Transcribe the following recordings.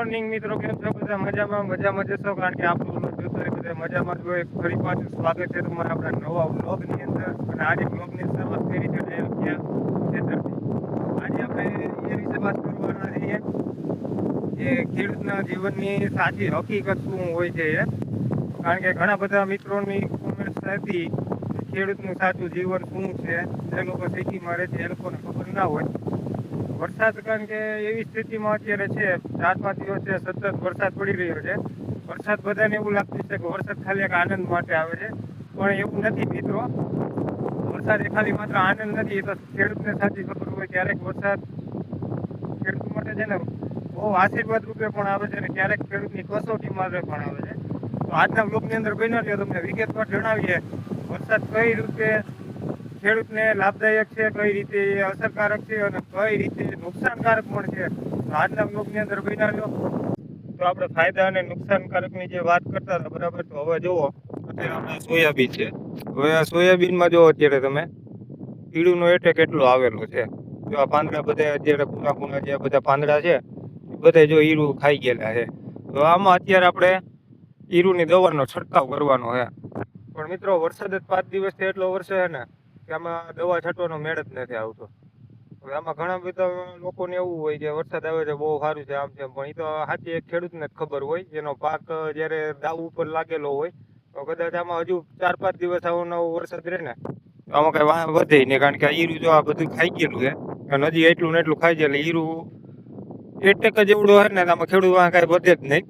Morning મિત્રો, કેમ છો? બધા મજામાં જશો, કારણ કે આપણું બધા મજામાં જ હોય. ફરી પાછું સ્વાગત છે તમારા આપણા નવા વ્લોગની અંદર. અને આજે વ્લોગની શરૂઆત કરી છે ખેતરથી. આજે આપણે એ વિશે વાત કરવાના છીએ કે ખેડૂતના જીવનની સાચી હકીકત શું હોય છે. કારણ કે ઘણા બધા મિત્રોની કોમેન્ટ્સ હતી ખેડૂતનું સાચું જીવન શું છે, જે લોકો સિટીમાં રહે છે એ લોકોને ખબર ના હોય. વરસાદ, કારણ કે એવી સ્થિતિમાં અત્યારે છે, 4-5 દિવસથી સતત વરસાદ પડી રહ્યો છે. વરસાદ બધાને એવું લાગતું છે કે વરસાદ ખાલી એક આનંદ માટે આવે છે, પણ એવું નથી મિત્રો. વરસાદ એ ખાલી માત્ર આનંદ નથી, એ તો ખેડૂતને સાચી ખબર હોય. ક્યારેક વરસાદ ખેડૂત માટે છે ને બહુ આશીર્વાદ રૂપે પણ આવે છે, અને ક્યારેક ખેડૂતની કસોટી માટે પણ આવે છે. તો આજના બ્લોગની અંદર બન્યો છે, તમને વિગતવાર જણાવીએ વરસાદ કઈ રીતે ખેડૂતને લાભદાયક છે, કઈ રીતે અસરકારક છે, અને કઈ રીતે નુકસાનકારક પણ છે. આજના બ્લોગની અંદર બનાવ્યો તો આપણે ફાયદા અને નુકસાનકારકની જે વાત કરતા હતા, બરાબર. તો હવે જુઓ, અત્યારે આપણે સોયાબીન છે. હવે આ સોયાબીનમાં જો અત્યારે તમે કીડુંનો એટેક કેટલો આવેલો છે. જો આ પાંદડા બધા અત્યારે પૂના જે બધા પાંદડા છે, બધા જો ઈરું ખાઈ ગયેલા છે. તો આમાં અત્યારે આપણે ઈરુની દવાનો છંટકાવ કરવાનો છે. પણ મિત્રો, વરસાદ જ 5 દિવસથી એટલો વરસે છે ને કે આમાં દવા છાંટવાનો મેળ જ નથી આવતો. હવે આમાં ઘણા બધા લોકોને એવું હોય કે વરસાદ આવે છે બહુ સારું છે, આમ છે, પણ એ તો સાચી એક ખેડૂતને જ ખબર હોય, જેનો પાક જ્યારે દાવ ઉપર લાગેલો હોય. તો કદાચ આમાં હજુ 4-5 દિવસ આવો નવો વરસાદ રહે ને તો આમાં કઈ વધે નહીં, કારણ કે ઈરું જો આ બધું ખાઈ ગયેલું છે, અને હજી એટલું ને એટલું ખાઈ જાય એટલે ઈરું એટેક જ એવડો હોય ને આમાં ખેડૂત કઈ વધે જ નહીં.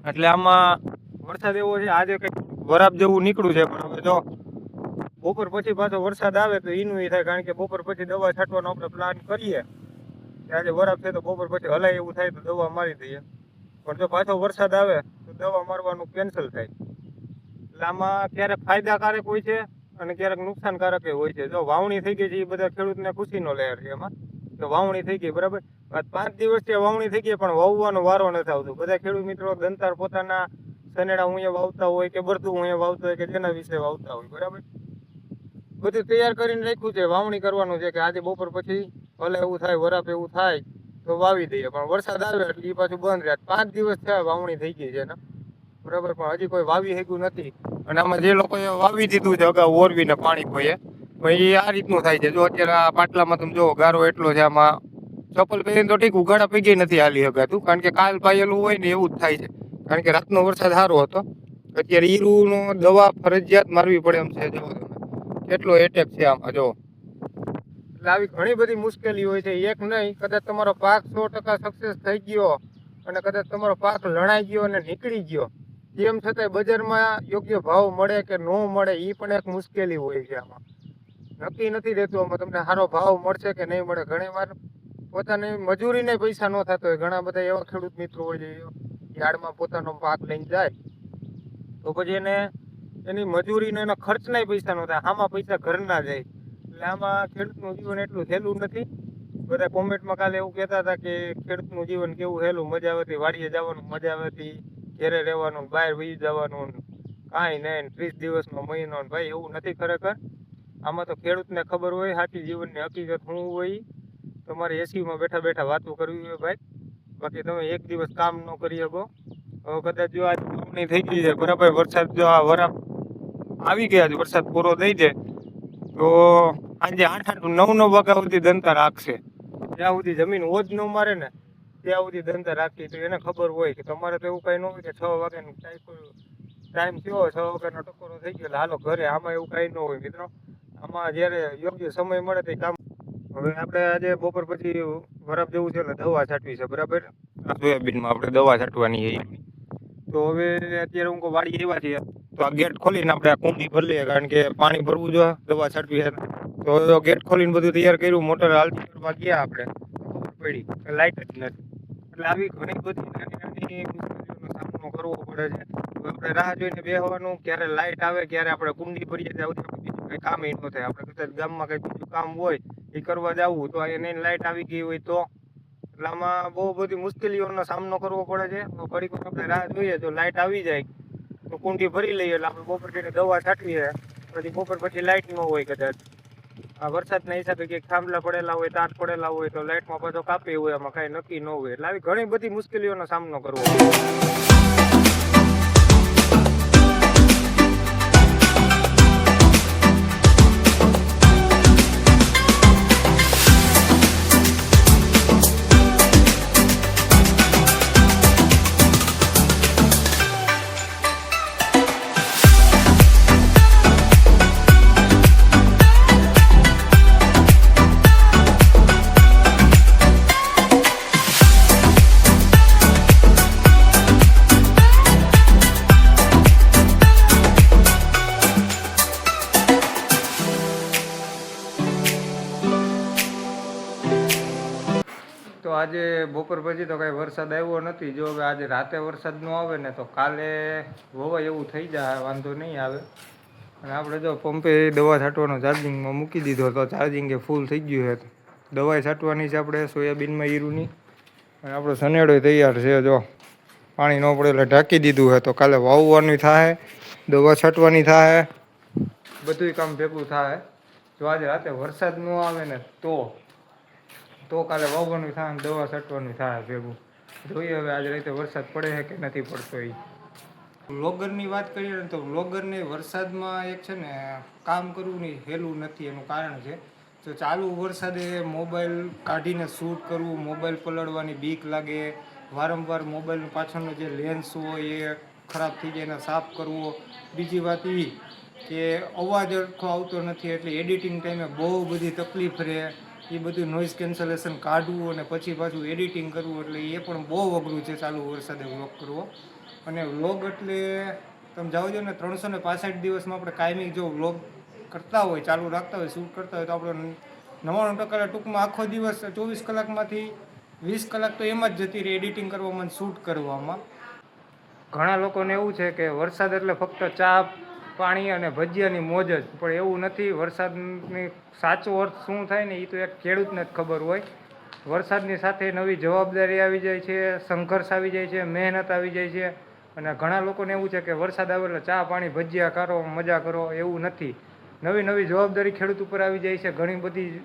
એટલે આમાં વરસાદ એવો છે, આજે કઈ વરાપ જેવું નીકળ્યું છે, પણ હવે જો બપોર પછી પાછો વરસાદ આવે તો એનું એ થાય, કારણ કે બપોર પછી દવા છાંટવાનો આપણે પ્લાન કરીએ કે આજે વરાપ છે તો બપોર પછી હલાય એવું થાય તો દવા મારી દઈએ. પણ જો પાછો વરસાદ આવે તો દવા મારવાનું કેન્સલ થાય. એટલે આમાં ક્યારેક ફાયદાકારક હોય છે અને ક્યારેક નુકસાનકારક હોય છે. જો વાવણી થઈ ગઈ છે એ બધા ખેડૂતને ખુશીનો લહેર છે એમાં, તો વાવણી થઈ ગઈ, બરાબર. 5 દિવસથી વાવણી થઈ ગઈ, પણ વાવવાનો વારો નથી આવતો. બધા ખેડૂત મિત્રો દંતાર પોતાના સનેડા અહીંયા વાવતા હોય કે બરતું અહીંયા વાવતા હોય કે તેના વિશે વાવતા હોય, બરાબર. બધું તૈયાર કરીને રાખ્યું છે, વાવણી કરવાનું છે કે આજે બપોર પછી ભલે એવું થાય, વરાપ એવું થાય તો વાવી દઈએ. પણ વરસાદ આવે એટલે એ પાછું બંધ રહે. 5 દિવસ થયા વાવણી થઈ ગઈ છે ને, બરાબર, પણ હજી કોઈ વાવી શક્યું નથી. અને આમાં જે લોકોએ વાવી દીધું છે અગાઉ ઓરવીને પાણી કોઈએ, પણ એ આ રીતનું થાય છે. જો અત્યારે આ પાટલામાં તમે જો ગારો એટલો છે, આમાં ચપ્પલ પહેરીને તો ઠીક ઉઘાડા પૈકી નથી હાલી શકાતું, કારણ કે કાલ પાયેલું હોય ને એવું જ થાય છે. કારણ કે રાતનો વરસાદ સારો હતો. અત્યારે ઈરુનો દવા ફરજિયાત મારવી પડે એમ છે. જો કેટલો એટેક છે આમાં જો. એટલે આવી ઘણી બધી મુશ્કેલી હોય છે, એક નહીં. કદાચ તમારો પાક 100% સક્સેસ થઈ ગયો અને કદાચ તમારો પાક લણાઈ ગયો અને નીકળી ગયો, તેમ છતાંય બજારમાં યોગ્ય ભાવ મળે કે ન મળે એ પણ એક મુશ્કેલી હોય છે. આમાં નક્કી નથી રહેતું આમાં તમને સારો ભાવ મળશે કે નહીં મળે. ઘણી વાર પોતાની મજૂરીને પૈસા ન થતો હોય. ઘણા બધા એવા ખેડૂત મિત્રો હોય છે યાર્ડમાં પોતાનો પાક લઈને જાય તો પછી એને એની મજૂરીને એના ખર્ચના પૈસા ન થાય, આમાં પૈસા ઘરના જાય. એટલે આમાં ખેડૂતનું જીવન એટલું સહેલું નથી. બધા કોમેન્ટમાં કાલે એવું કહેતા હતા કે ખેડૂતનું જીવન કેવું સહેલું, મજા આવતી, વાડીએ જવાનું મજા આવતી, ઘેરે રહેવાનું, બહાર વહી જવાનું, કાંઈ નહીં, 30 દિવસનો મહિનો. ભાઈ એવું નથી ખરેખર. આમાં તો ખેડૂતને ખબર હોય સાચી જીવનની હકીકત શું હોય. તમારે એસીમાં બેઠા બેઠા વાતો કરવી હોય ભાઈ, બાકી તમે એક દિવસ કામ ન કરી શકો. હવે કદાચ જો આજ વાવણી થઈ ગઈ છે, બરાબર, વરસાદ જો આ વરાપ આવી ગયા છે, વરસાદ પૂરો થઈ જાય તો આજે 8-9 વાગ્યા સુધી દંતા રાખશે. જ્યાં સુધી જમીન ઓજ ન મારે ને ત્યાં સુધી દંતા રાખી. તો એને ખબર હોય કે તમારે તો એવું કઈ ન હોય કે 6 વાગ્યાનો ટાઈમ થયો, 6 વાગ્યાનો ટકોરો થઈ ગયો હાલો ઘરે. આમાં એવું કઈ ન હોય મિત્રો. આમાં જયારે યોગ્ય સમય મળે તે કામ. હવે આપણે આજે બપોર પછી વરાપ જેવું છે એટલે દવા છાંટવી છે, બરાબર. સોયાબીનમાં આપણે દવા છાંટવાની છે. તો હવે અત્યારે હું વાડી એવા છીએ તો આ ગેટ ખોલીને આપણે આ કુંડી ભરી લઈએ, કારણ કે પાણી ભરવું જોઈએ, દવા છાંટવી છે. તો ગેટ ખોલીને બધું તૈયાર કર્યું, મોટર હાલતી કરવા ગયા આપણે, ખબર પડી કે લાઇટ જ નથી. એટલે આવી ઘણી બધી નાની નાની મુશ્કેલીઓનો સામનો કરવો પડે છે. આપણે રાહ જોઈને બેસવાનું, ક્યારે લાઇટ આવે, ક્યારે આપણે કુંડી ભરીએ, ત્યાં સુધી બીજું કંઈ કામ ન થાય. આપણે કદાચ ગામમાં કંઈ બીજું કામ હોય એ કરવા જવું તો એની લાઇટ આવી ગઈ હોય તો. એટલે આમાં બહુ બધી મુશ્કેલીઓનો સામનો કરવો પડે છે. તો ઘડીક આપણે રાહ જોઈએ, જો લાઇટ આવી જાય તો કુંડી ભરી લઈએ એટલે આપણે બપોર પછી દવા છાંટવીએ. પછી બપોર પછી લાઇટ ન હોય કદાચ આ વરસાદના હિસાબે કે થાંભલા પડેલા હોય, તાર પડેલા હોય તો લાઇટમાં પાછો કાપી હોય, એમાં કાંઈ નક્કી ન હોય. એટલે આવી ઘણી બધી મુશ્કેલીઓનો સામનો કરવો પડે. તો આજે બપોર પછી તો કાંઈ વરસાદ આવ્યો નથી. જો હવે આજે રાતે વરસાદ ન આવે ને તો કાલે વવાય એવું થઈ જાય, વાંધો નહીં આવે. અને આપણે જો પંપે દવા છાંટવાનો ચાર્જિંગમાં મૂકી દીધો તો ચાર્જિંગ એ ફૂલ થઈ ગયું છે. દવા છાંટવાની છે આપણે સોયાબીનમાં ઈરુની. અને આપણો સનેડો તૈયાર છે. જો પાણી ન પડે એટલે ઢાંકી દીધું છે. તો કાલે વાવવાની થાય, દવા છાંટવાની થાય, બધું કામ ભેગું થાય. જો આજે રાતે વરસાદ ન આવે ને તો કાલે વાવવાનું થાય ને દવા છાંટવાનું થાય ભેગું. જોઈએ હવે આજે રાતે વરસાદ પડે છે કે નથી પડતો. એ વ્લોગરની વાત કરીએ ને તો વ્લોગરને વરસાદમાં એક છે ને કામ કરવું નહીં હેલું નથી. એનું કારણ છે તો ચાલુ વરસાદે મોબાઈલ કાઢીને શૂટ કરવું, મોબાઈલ પલળવાની બીક લાગે, વારંવાર મોબાઈલનું પાછળનો જે લેન્સ હોય એ ખરાબ થઈ જાય એને સાફ કરવો. બીજી વાત એ કે અવાજ સરખો આવતો નથી એટલે એડિટિંગ ટાઈમે બહુ બધી તકલીફ રહે. એ બધું નોઇઝ કેન્સલેશન કાઢવું અને પછી પાછું એડિટિંગ કરવું એટલે એ પણ બહુ અઘરું છે ચાલુ વરસાદે વ્લોગ કરવો. અને વ્લોગ એટલે તમે જાઓ છો ને 365 દિવસમાં આપણે કાયમી જો વ્લોગ કરતા હોય, ચાલુ રાખતા હોય, શૂટ કરતા હોય તો આપણે 99% ટૂંકમાં આખો દિવસ 24 કલાકમાંથી 20 કલાક તો એમાં જ જતી રહી એડિટિંગ કરવામાં, શૂટ કરવામાં. ઘણા લોકોને એવું છે કે વરસાદ એટલે ફક્ત ચા પાણી અને ભજીયાની મોજ જ, પણ એવું નથી. વરસાદની સાચો અર્થ શું થાય ને એ તો એક ખેડૂતને જ ખબર હોય. વરસાદની સાથે નવી જવાબદારી આવી જાય છે, સંઘર્ષ આવી જાય છે, મહેનત આવી જાય છે. અને ઘણા લોકોને એવું છે કે વરસાદ આવે એટલે ચા પાણી ભજીયા કરો, મજા કરો, એવું નથી. નવી નવી જવાબદારી ખેડૂત ઉપર આવી જાય છે. ઘણી બધી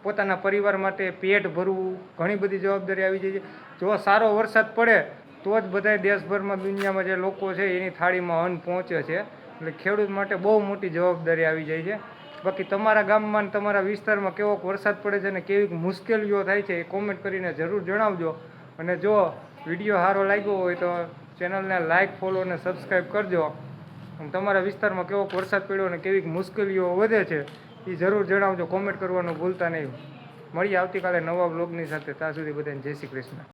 પોતાના પરિવાર માટે પેટ ભરવું, ઘણી બધી જવાબદારી આવી જાય છે. જો સારો વરસાદ પડે તો જ બધા દેશભરમાં દુનિયામાં જે લોકો છે એની થાળીમાં અન્ન પહોંચે છે. એટલે ખેડૂત માટે બહુ મોટી જવાબદારી આવી જાય છે. બાકી તમારા ગામમાં તમારા વિસ્તારમાં કેવો વરસાદ પડે છે અને કેવી મુશ્કેલીઓ થાય છે એ કોમેન્ટ કરીને જરૂર જણાવજો. અને જો વિડીયો સારો લાગ્યો હોય તો ચેનલને લાઇક, ફોલો અને સબસ્ક્રાઈબ કરજો. અને તમારા વિસ્તારમાં કેવો વરસાદ પડ્યો અને કેવી મુશ્કેલીઓ વધે છે એ જરૂર જણાવજો. કોમેન્ટ કરવાનું ભૂલતા નહીં. મળીએ આવતીકાલે નવા બ્લોગની સાથે. ત્યાં સુધી બધાને જય શ્રી કૃષ્ણ.